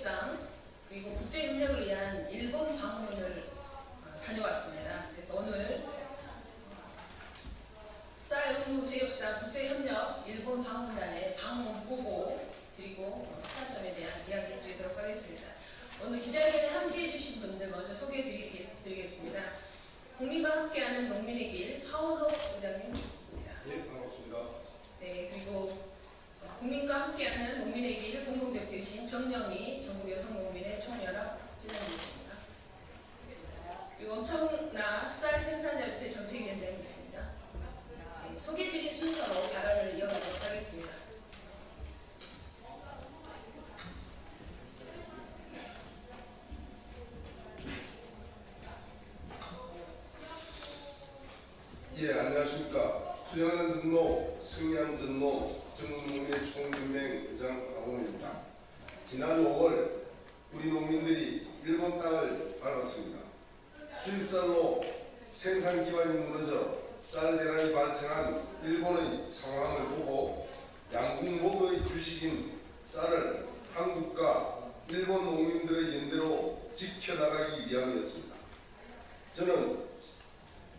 협상 그리고 국제 협력을 위한 일본 방문을 다녀왔습니다. 그래서 오늘 쌀 의무 재협상 국제 협력 일본 방문단의 방문 보고 그리고 시사점에 대한 이야기 드리도록 하겠습니다. 오늘 기자회견에 함께해 주신 분들 먼저 소개해 드리겠습니다. 국민과 함께하는 농민의 길 하원호 부장님입니다. 예, 반갑습니다. 네, 그리고 국민과 함께하는 농민의 길 공동대표이신 정영희 전국여성농민의 총연합 회장님이십니다. 그리고 엄청나 쌀 생산자협회 정책위원장님이십니다. 네, 소개드린 순서로 발언을 이어가도록 하겠습니다. 예, 안녕하십니까. 수영하는 등록, 승리한 등록, 전국농민의 총연맹 회장 하원호입니다. 지난 5월 우리 농민들이 일본 땅을 밟았습니다. 수입쌀로 생산 기반이 무너져 쌀 대란이 발생한 일본의 상황을 보고 양궁목의 주식인 쌀을 한국과 일본 농민들의 연대로 지켜나가기 위함이었습니다. 저는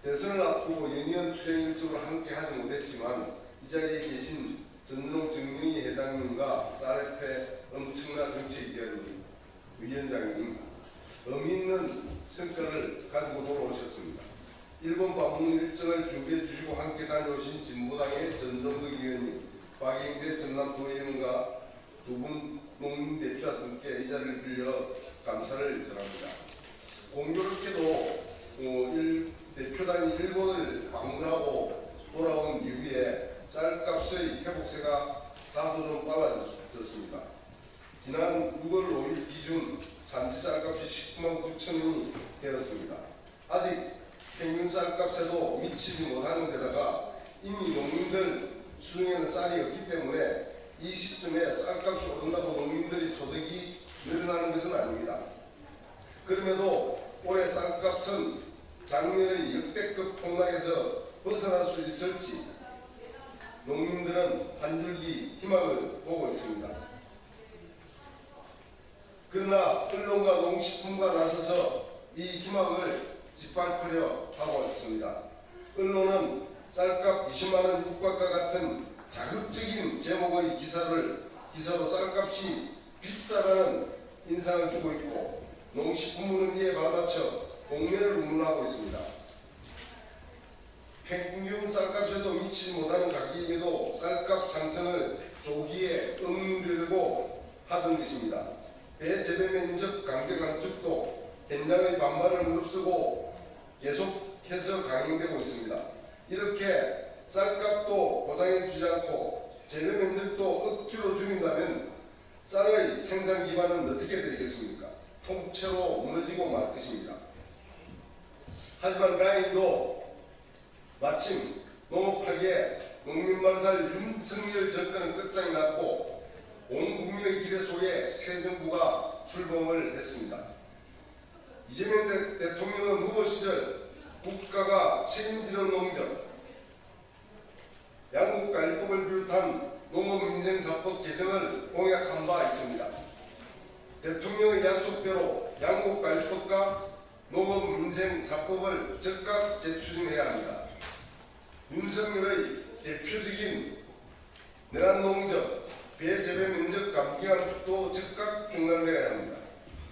대선을 앞두고 연이은 투쟁 일정으로 함께 하지 못했지만 이 자리에 계신 전농 정영희 회장님과 쌀협회 엄청나 정책위원장님 의미 있는 성과를 가지고 돌아오셨습니다. 일본 방문 일정을 준비해 주시고 함께 다녀오신 진보당의 전정덕 의원님, 박영대 전남도의원과 두 분 농민 대표님께 이 자리를 빌려 감사를 전합니다. 공교롭게도 대표단이 일본을 방문하고 돌아온 이후에 쌀값의 회복세가 다소 좀 빨라졌습니다. 지난 6월 5일 기준 산지 쌀값이 19만 9천 원이 되었습니다. 아직 평균 쌀값에도 미치지 못하는 데다가 이미 농민들 수중에는 쌀이 없기 때문에 이 시점에 쌀값이 오른다고 농민들의 소득이 늘어나는 것은 아닙니다. 그럼에도 올해 쌀값은 작년의 역대급 폭락에서 벗어날 수 있을지 농민들은 한 줄기 희망을 보고 있습니다. 그러나 언론과 농식품과 나서서 이 희망을 짓밟으려 하고 있습니다. 언론은 쌀값 20만원 육박과 같은 자극적인 제목의 기사로 쌀값이 비싸다는 인상을 주고 있고 농식품은 이에 발맞춰 공매를 운운하고 있습니다. 평균 쌀값에도 미치지 못하는 가격임에도 쌀값 상승을 조기에 억누르려고 하던 것입니다. 배재배 면적 강제 감축도 현장의 반발을 무릅쓰고 계속해서 강행되고 있습니다. 이렇게 쌀값도 보장해 주지 않고 재배 면적도 억지로 줄인다면 쌀의 생산 기반은 어떻게 되겠습니까? 통째로 무너지고 말 것입니다. 하지만 다행히도 마침 농업학의 농민발살 윤석열 정권은 끝장이 났고 온 국민의 기대 속에 새 정부가 출범을 했습니다. 이재명 대통령은 후보 시절 국가가 책임지는 농정, 양국관리법을 비롯한 농업민생사법 개정을 공약한 바 있습니다. 대통령의 약속대로 양국관리법과 농업민생사법을 즉각 재추진해야 합니다. 윤석열의 대표적인 내란농정, 배재배 면적 감기감축도 즉각 중단되어야 합니다.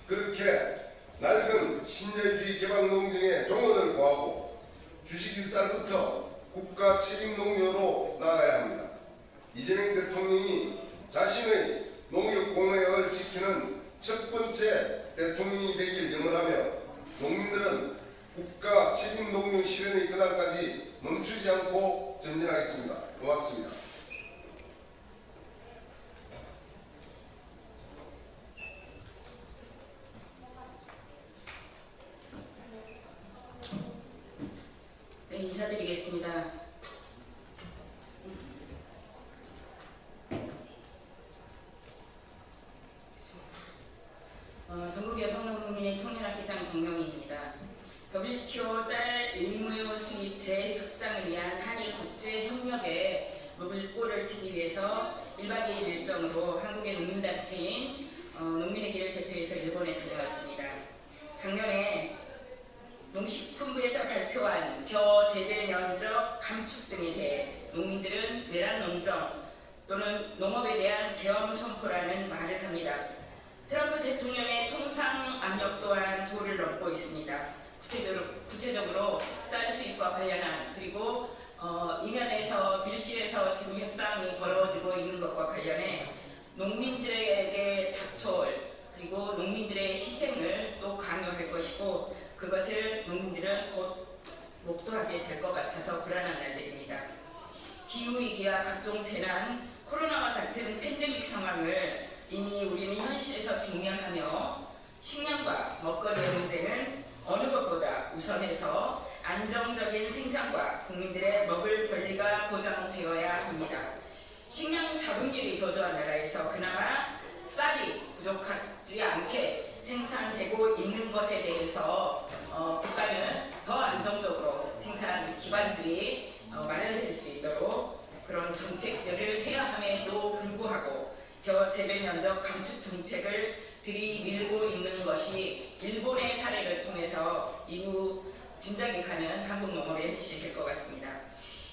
그렇게 낡은 신자유주의 개방농정에 종언을 고하고 주식일살부터 국가 책임농業로 나아가야 합니다. 이재명 대통령이 자신의 농업공약을 지키는 첫 번째 대통령이 되길 염원하며 농민들은 국가 책임농業실현의 그날까지 멈추지 않고 전진하겠습니다. 고맙습니다. 네, 인사드리겠습니다. 전국여성농민의 총연합회장 정명희입니다. WTO 쌀 의무 수입 재협상을 위한 한일 국제협력에 물꼬를 트기 위해서 1박 2일 일정으로 한국의 농민단체인 농민의 길을 대표해서 일본에 다녀왔습니다. 작년에 농식품부에서 발표한 벼 재배 면적 감축 등에 대해 농민들은 내란 농정 또는 농업에 대한 계엄 선포라는 말을 합니다. 트럼프 대통령의 통상 압력 또한 도를 넘고 있습니다. 구체적으로 쌀 수입과 관련한 그리고 이면에서 밀실에서 지금 협상이 벌어지고 있는 것과 관련해 농민들에게 닥쳐올 그리고 농민들의 희생을 또 강요할 것이고 그것을 농민들은 곧 목도하게 될 것 같아서 불안한 날들입니다. 기후위기와 각종 재난, 코로나와 같은 팬데믹 상황을 이미 우리는 현실에서 직면하며 식량과 먹거리의 문제는 어느 것보다 우선해서 안정적인 생산과 국민들의 먹을 권리가 보장되어야 합니다. 식량 자급률이 저조한 나라에서 그나마 쌀이 부족하지 않게 생산되고 있는 것에 대해서 국가는 더 안정적으로 생산 기반들이 마련될 수 있도록 그런 정책들을 해야 함에도 불구하고 벼 재배 면적 감축 정책을 들이밀고 있는 것이 일본의 사례를 통해서 이후 진작에 가는 한국 농업의 현실이 될 것 같습니다.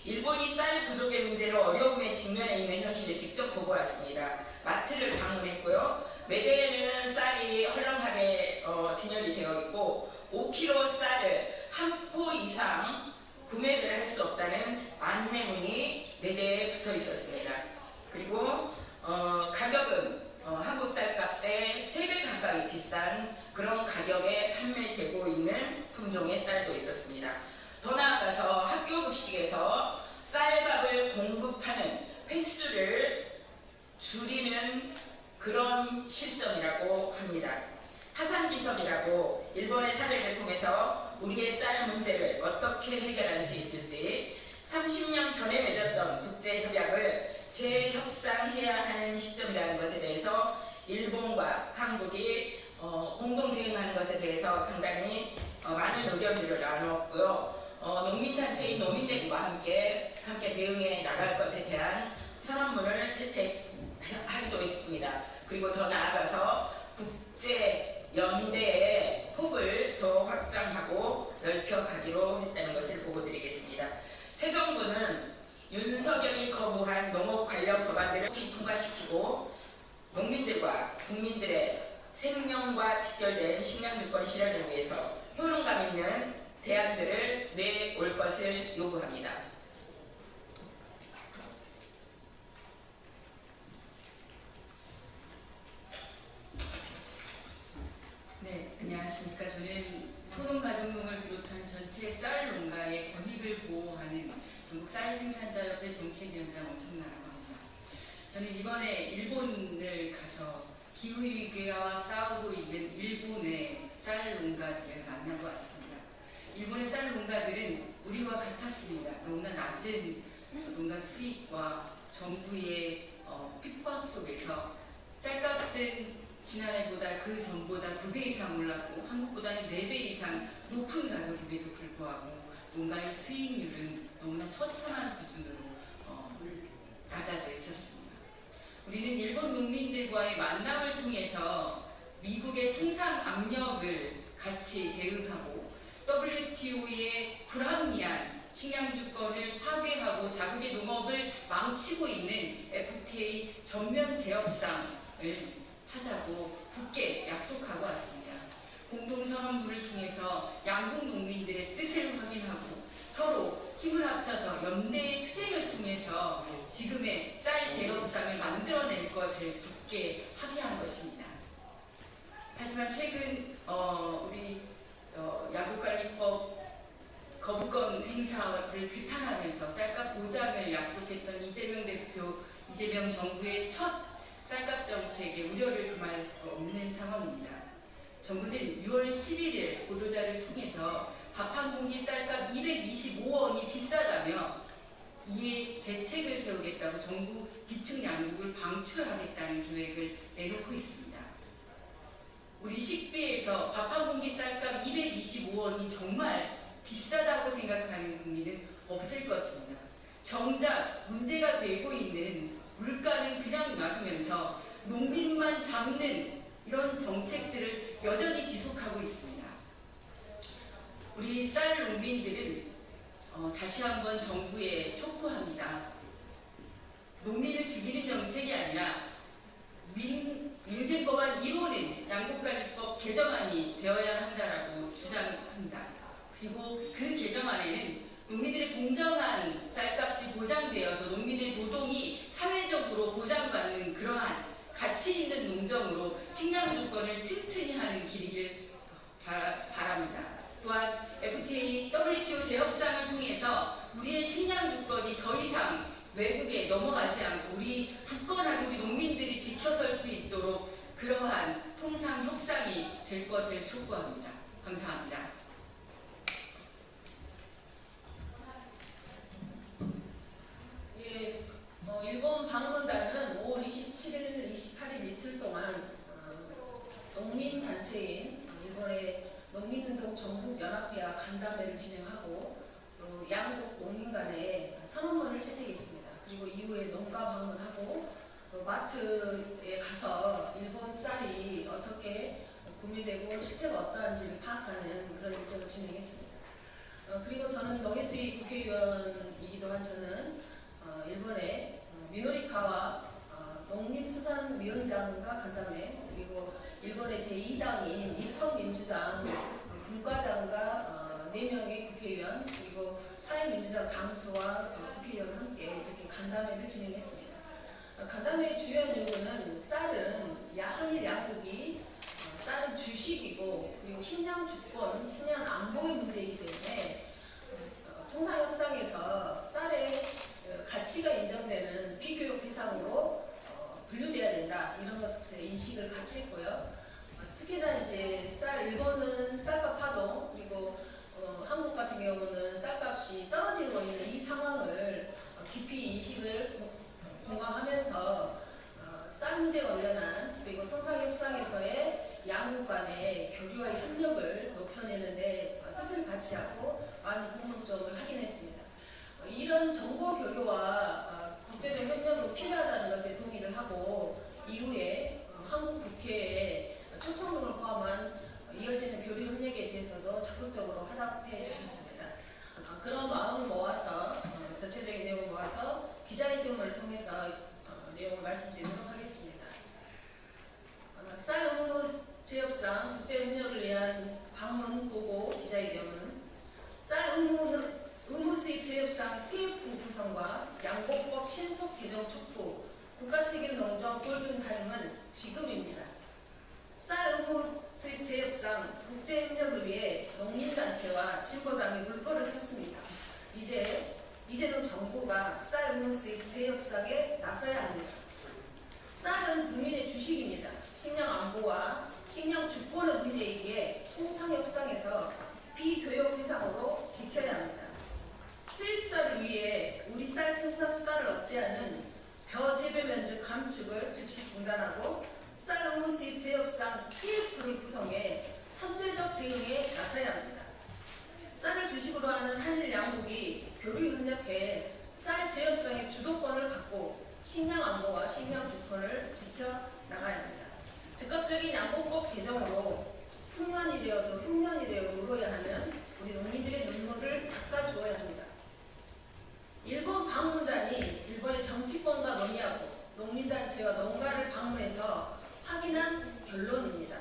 일본이 쌀 부족의 문제로 어려움에 직면해 있는 현실을 직접 보고 왔습니다. 마트를 방문했고요. 매대에는 쌀이 헐렁하게 진열이 되어 있고 5kg 쌀을 한 포 이상 구매를 할 수 없다는 안내문이 매대에 붙어 있었습니다. 그리고 가격은 한국 쌀값의 3배 가까이 비싼 그런 가격에 판매되고 있는 품종의 쌀도 있었습니다. 더 나아가서 학교 급식에서 쌀밥을 공급하는 횟수를 줄이는 그런 실정이라고 합니다. 타산기석이라고 일본의 사례를 통해서 우리의 쌀 문제를 어떻게 해결할 수 있을지 30년 전에 맺었던 국제협약을 재협상해야 하는 시점이라는 것에 대해서 일본과 한국이 공동 대응하는 것에 대해서 상당히 많은 의견들을 나눴고요. 농민단체인 노민대구와 함께 대응해 나갈 것에 대한 선언문을 채택하기도 했습니다. 그리고 더 나아가서 국제연대의 폭을 더 확장하고 넓혀가기로 했다는 것을 보고드리겠습니다. 새 정부는 윤석열이 거부한 농업 관련 법안들을 통과시키고 농민들과 국민들의 생명과 직결된 식량주권 실현을 위해서 효능감 있는 대안들을 내올 것을 요구합니다. 네, 안녕하십니까. 저는 소농가정농을 비롯한 전체 쌀 농가의 권익을 보호하는 전국 쌀 생산자협회 정책위원장 엄청나라고 합니다. 저는 이번에 일본을 가서 기후위기와 싸우고 있는 일본의 쌀 농가들을 만나고 왔습니다. 일본의 쌀 농가들은 우리와 같았습니다. 너무나 낮은 농가 수익과 정부의 핍박 속에서 쌀값은 지난해보다 그 전보다 2배 이상 올랐고 한국보다는 4배 이상 높은 가격임에도 불구하고 농가의 수익률은 너무나 처참한 수준으로 낮아져 있었습니다. 우리는 일본 농민들과의 만남을 통해서 미국의 통상 압력을 같이 대응하고 WTO의 불합리한 식량주권을 파괴하고 자국의 농업을 망치고 있는 FTA 전면 재협상을 하자고 굳게 약속하고 왔습니다. 공동선언문을 통해서 양국 농민들의 뜻을 확인하고 서로 힘을 합쳐서 연대의 투쟁을 통해서 지금의 쌀 재협상을 만들어낼 것을 굳게 합의한 것입니다. 하지만 최근 우리 야구관리법 거부권 행사를 규탄하면서 쌀값 보장을 약속했던 이재명 정부의 첫 쌀값 정책에 우려를 금할 수 없는 상황입니다. 정부는 6월 11일 보도자를 통해서 밥 한 공기 쌀값 225원이 비싸다며 이에 대책을 세우겠다고 정부 기축 양육을 방출하겠다는 계획을 내놓고 있습니다. 우리 식비에서 밥 한 공기 쌀값 225원이 정말 비싸다고 생각하는 국민은 없을 것입니다. 정작 문제가 되고 있는 물가는 그냥 놔두면서 농민만 잡는 이런 정책들을 여전히 지속하고 있습니다. 우리 쌀 농민들은 다시 한번 정부에 촉구합니다. 농민을 죽이는 정책이 아니라 민생법안 1호는 양곡관리법 개정안이 되어야 한다라고 주장합니다. 그리고 그 개정안에는 농민들의 공정한 쌀값이 보장되어서 농민의 노동이 사회적으로 보장받는 그러한 가치 있는 농정으로 식량 주권을 튼튼히 하는 길이길 바랍니다. 또한 FTA, WTO 재협상을 통해서 우리의 식량 주권이 더 이상 외국에 넘어가지 않고 우리 굳건하게 우리 농민들이 지켜설 수 있도록 그러한 통상 협상이 될 것을 촉구합니다. 감사합니다. 예, 일본 방문단은 5월 27일, 28일 이틀 동안 농민단체인 일본의 농민운동 전국연합회와 간담회를 진행하고 또 양국 농민 간에 선언문을 채택했습니다. 그리고 이후에 농가 방문하고 또 마트에 가서 일본 쌀이 어떻게 구매되고 실태가 어떠한지를 파악하는 그런 일정을 진행했습니다. 그리고 저는 농해수위 국회의원이기도 한 저는 일본의 미노리카와 농림수산위원장과 간담회 그리고 일본의 제2당인 일본민주당 분과장과 4명의 국회의원 그리고 사회민주당 당수와 국회의원 함께 이렇게 간담회를 진행했습니다. 간담회의 주요한 요구는 쌀은 한일 양국이 쌀은 주식이고 그리고 식량 주권, 식량 안보의 문제이기 때문에 통상 협상에서 쌀의 가치가 인정되는 비교육 대상으로 분류돼야 된다 이런 것의 인식을 같이 했고요. 특히나 이제 일본은 쌀값 파동 그리고 한국 같은 경우는 쌀값이 떨어지고 있는 이 상황을 깊이 인식을 공감하면서 쌀 문제 관련한 그리고 통상협상에서의 양국 간의 교류와 협력을 높여내는데 뜻을 같이 하고 많은 공통점을 확인했습니다. 이런 정보 교류와 국제적 협력이 필요하다는 것에 동의를 하고 이후에 한국 국회에 초청동을 포함한 이어지는 교류 협력에 대해서도 적극적으로 화답해 주셨습니다. 그런 마음을 모아서 전체적인 내용을 모아서 기자회견을 통해서 내용을 말씀드리도록 하겠습니다. 쌀 의무 재협상 국제협력을 위한 방문 보고 기자회견은 쌀 의무 수입 재협상 TF 구성과 양곡법 신속 개정 촉구 국가책임 농정 골든타임은 지금입니다. 쌀 의무 수입 재협상 국제협력을 위해 농민단체와 진보당이 물꼬를 폈습니다. 이제는 정부가 쌀 의무 수입 재협상에 나서야 합니다. 쌀은 국민의 주식입니다. 식량 안보와 식량 주권의 문제이기에 통상협상에서 비교역 대상으로 지켜야 합니다. 수입쌀을 위해 우리 쌀 생산 수단을 억제하는 벼 재배 면적 감축을 즉시 중단하고 쌀 의무 수입 재협상 TF를 구성해 선제적 대응에 나서야 합니다. 쌀을 주식으로 하는 한일 양국이 교류 협력해 쌀 재협상의 주도권을 갖고 식량 안보와 식량 주권을 지켜나가야 합니다. 즉각적인 양곡법 개정으로 풍년이 되어도 흉년이 되어 울어야 하는 우리 농민들의 눈물을 닦아주어야 합니다. 일본 방문단이 일본의 정치권과 논의하고 농민단체와 농가를 방문해서 확인한 결론입니다.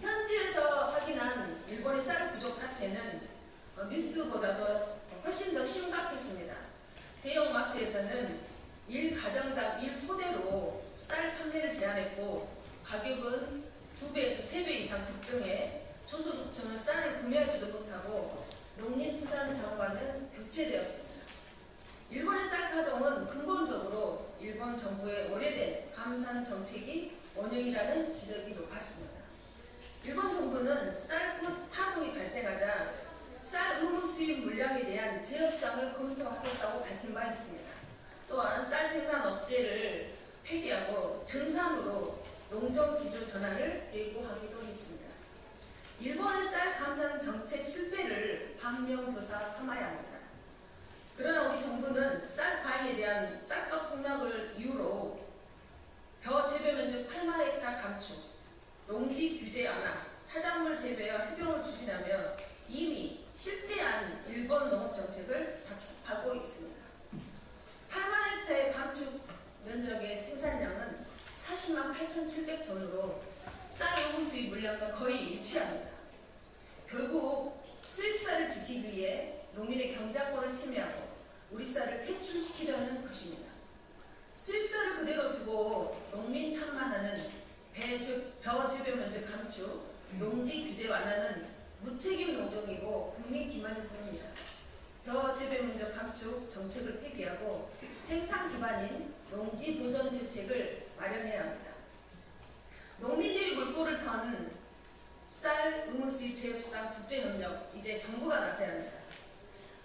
현지에서 확인한 일본의 쌀 부족 사태는 뉴스보다도 훨씬 더 심각했습니다. 대형 마트에서는 1가정당 1포대로 쌀 판매를 제한했고 가격은 2배에서 3배 이상 급등해 소소득층은 쌀을 구매하지도 못하고 농림수산장관은 교체되었습니다. 일본의 쌀 파동은 근본적으로 일본 정부의 오래된 감산 정책이 원흉이라는 지적이 높았습니다. 일본 정부는 쌀꽃 파동이 발생하자 쌀 의무 수입 물량에 대한 재협상을 검토하겠다고 밝힌 바 있습니다. 또한 쌀 생산 업체를 폐기하고 증산으로 농정 기조 전환을 예고하기도 했습니다. 일본의 쌀 감산 정책 실패를 반면교사 삼아야 합니다. 그러나 우리 정부는 쌀 과잉에 대한 쌀값 폭락을 이유로 벼 재배 면적 8만 헥타 감축, 농지 규제 완화, 타작물 재배와 흡용을 추진하며 이미 실패한 일본 농업 정책을 답습하고 있습니다. 8만 헥타르의 감축 면적의 생산량은 40만 8,700톤으로 쌀 의무 수입 물량과 거의 일치합니다. 결국 수입쌀을 지키기 위해 농민의 경작권을 침해하고 우리 쌀을 퇴출시키려는 것입니다. 수입쌀을 그대로 두고 농민 탓만하는 벼 재배 면적 감축, 농지 규제 완화는 무책임 농정이고 국민 기만일 뿐입니다. 벼 재배 면적 감축 정책을 폐기하고 생산 기반인 농지 보전 대책을 마련해야 합니다. 농민들이 물꼬를 타는 쌀 의무 수입 제협상 국제협력, 이제 정부가 나서야 합니다.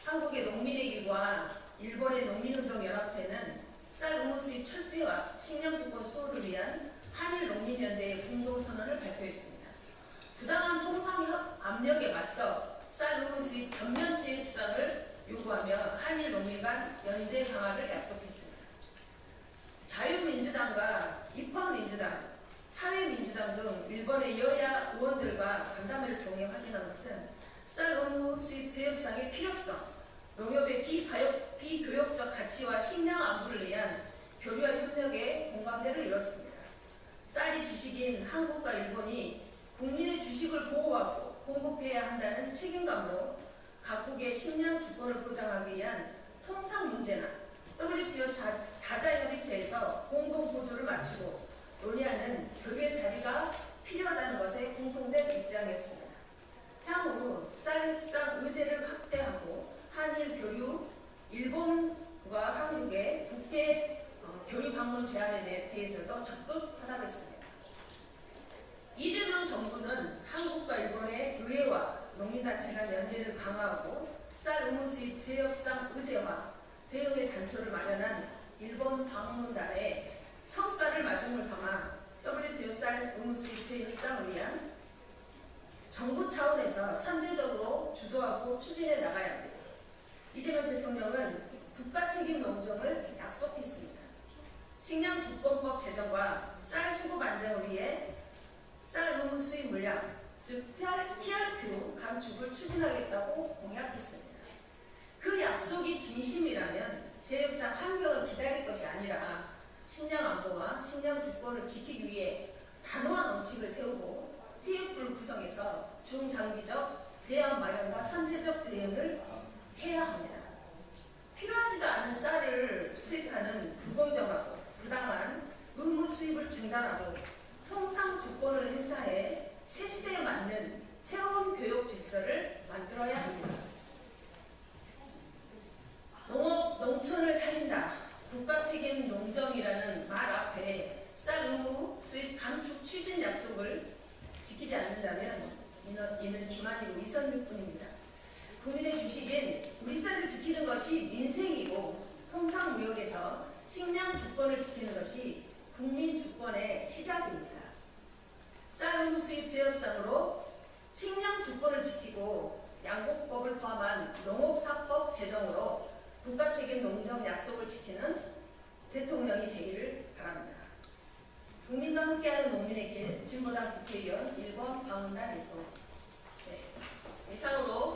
한국의 농민의 길과 일본의 농민운동연합회는 쌀 의무 수입 철폐와 식량주권 수호를 위한 한일 농민연대의 공동선언을 발표했습니다. 부당한 통상 압력에 맞서 쌀 의무 수입 전면 제협상을 요구하며 한일 농민 간 연대 강화를 약속했습니다. 자유민주당과 입헌민주당, 사회민주당 등 일본의 여야 의원들과 간담회를 통해 확인한 것은 쌀 의무 수입 제협상의 필요성, 농협의 비교역적 가치와 식량 안보를 위한 교류와 협력에 공감대를 이뤘습니다. 쌀이 주식인 한국과 일본이 국민의 주식을 보호하고 공급해야 한다는 책임감으로 각국의 식량 주권을 보장하기 위한 통상 문제나 WTO 다자협의체에서 공동 보조를 맞추고 논의하는 교류의 자리가 필요하다는 것에 공통된 입장이었습니다. 향후 쌀 협상 의제를 확대하고 한일 교류, 일본과 한국의 국회 교류 방문 제안에 대해서도 적극 화답했습니다. 이재명 정부는 한국과 일본의 의회와 농민단체 간 연대를 강화하고 쌀 의무 수입 제협상 의제와 대응의 단초를 마련한 일본 방문단의 성과를 마중을 삼아 WTO 쌀 의무 수입 제협상을 위한 정부 차원에서 선제적으로 주도하고 추진해 나가야 합니다. 이재명 대통령은 국가 책임 농정을 약속했습니다. 식량주권법 제정과 쌀 수급 안정을 위해 쌀 의무 수입 물량, 즉 TRQ 감축을 추진하겠다고 공약했습니다. 그 약속이 진심이라면 제협상 환경을 기다릴 것이 아니라 식량 안보와 식량 주권을 지키기 위해 단호한 원칙을 세우고 TF를 구성해서 중장기적 대안 마련과 선제적 대응을 해야 합니다. 필요하지도 않은 쌀을 수입하는 불공정하고 부당한 의무 수입을 중단하고 통상 주권을 행사해 새 시대에 맞는 새로운 교육 질서를 만들어야 합니다. 농촌을 살린다, 국가 책임 농정이라는 말 앞에 쌀 의무 수입 감축 추진 약속을 지키지 않는다면 이는 기만이고 위선일 뿐입니다. 국민의 주식인 우리 쌀을 지키는 것이 민생이고 통상무역에서 식량 주권을 지키는 것이 국민 주권의 시작입니다. 쌀 의무 수입 제협상으로 식량 주권을 지키고 양곡법을 포함한 농업사법 제정으로 국가 책임 농정 약속을 지키는 대통령이 되기를 바랍니다. 국민과 함께하는 농민의 길, 진보당 국회의원 1번 방문단 일동. 네. 이상으로